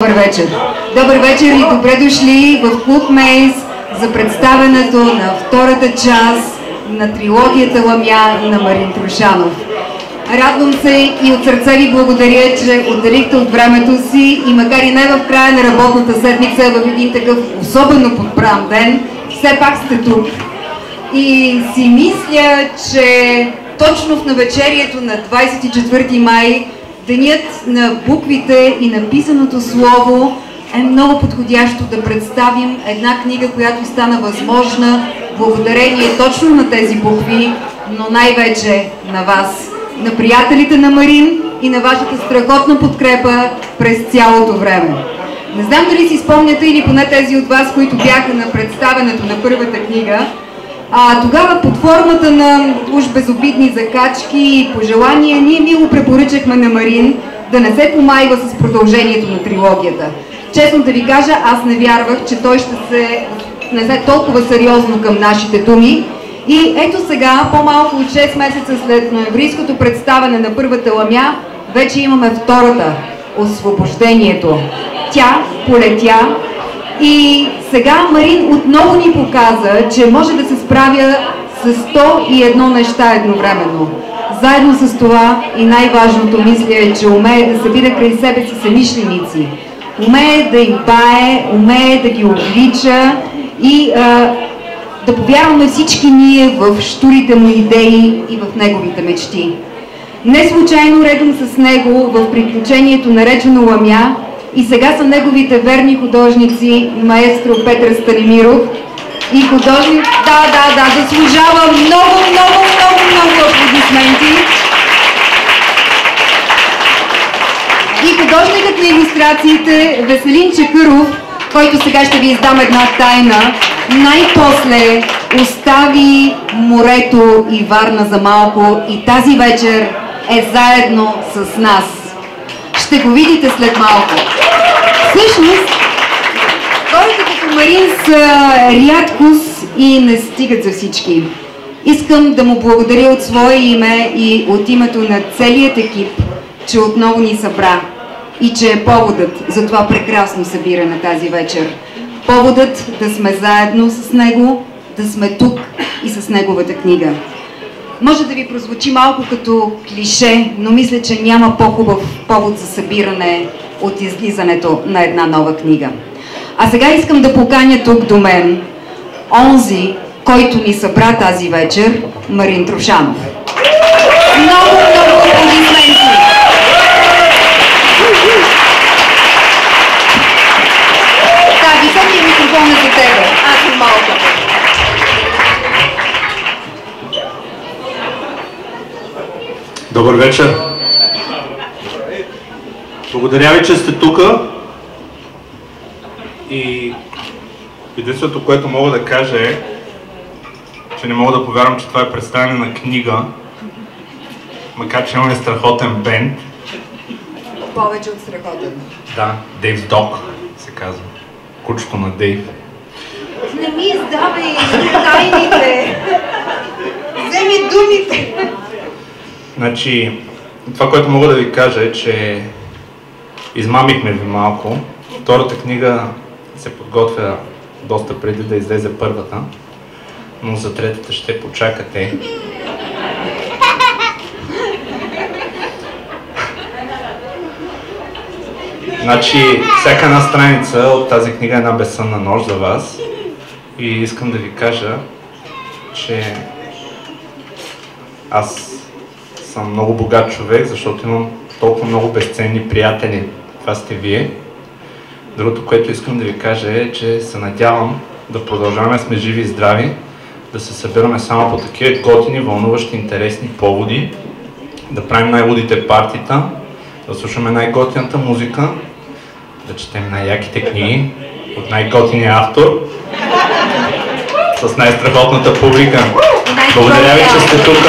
Добър вечер! Добър вечер и добре дошли в Клуб Мейс за представянето на втората част на трилогията Ламя на Марин Трошанов. Радвам се и от сърце ви благодаря, че отделихте от времето си и макар и не в края на работната седмица, в един такъв особено подбран ден, все пак сте тук. И си мисля, че точно в навечерието на 24 май денят на буквите и на писаното слово е много подходящо да представим една книга, която стана възможна благодарение точно на тези букви, но най-вече на вас, на приятелите на Марин и на вашата страхотна подкрепа през цялото време. Не знам дали си спомняте или поне тези от вас, които бяха на представянето на първата книга, тогава под формата на уж безобидни закачки и пожелания ние мило препоръчахме на Марин да не се помайва с продължението на трилогията. Честно да ви кажа, аз не вярвах, че той ще се отнесе толкова сериозно към нашите думи. И ето сега, по-малко от 6 месеца след ноемврийското представяне на първата Ламя, вече имаме втората – Освобождението. Тя полетя. И сега Марин отново ни показа, че може да се справя с 101 неща едновременно. Заедно с това и най-важното мисля е, че умее да събира край себе си съмишленици. Умее да им бае, умее да ги облича и да повярваме всички ние в щурите му идеи и в неговите мечти. Не случайно редом с него в приключението наречено Ламя и сега са неговите верни художници маестро Петър Станимиров и художник... Да, заслужава много аплодисменти. И художникът на илюстрациите Веселин Чакъров, който сега ще ви издам една тайна, най-после остави морето и Варна за малко и тази вечер е заедно с нас. Ще го видите след малко. Всъщност, хората като Марин са рядкост и не стигат за всички. Искам да му благодаря от свое име и от името на целият екип, че отново ни събра и че е поводът за това прекрасно събиране тази вечер. Поводът да сме заедно с него, да сме тук и с неговата книга. Може да ви прозвучи малко като клише, но мисля, че няма по-хубав повод за събиране от излизането на една нова книга. А сега искам да поканя тук до мен онзи, който ни събра тази вечер, Марин Трошанов. Много аплодисменти! Да, високия микрофон е за тебе. Аз съм малка. Добър вечер! Благодаря ви, че сте тук. И единственото, което мога да кажа е, че не мога да повярвам, че това е представяне на книга, макар че имаме страхотен бенд. Повече от страхотен. Да, Дейв's Dog се казва. Кучето на Дейв. Не ми издавай тайните! Вземи думите! Значи, това, което мога да ви кажа е, че измамихме ви малко. Втората книга се подготвя доста преди да излезе първата, но за третата ще почакате. Значи, всяка една страница от тази книга е една безсънна нощ за вас и искам да ви кажа, че аз съм много богат човек, защото имам толкова много безценни приятели. Това сте вие. Другото, което искам да ви кажа е, че се надявам да продължаваме сме живи и здрави, да се събираме само по такива готини, вълнуващи, интересни поводи, да правим най-лудите партита, да слушаме най-готината музика, да четем най-яките книги от най-готиния автор, с най-страхотната публика. Благодаря ви, че сте тук.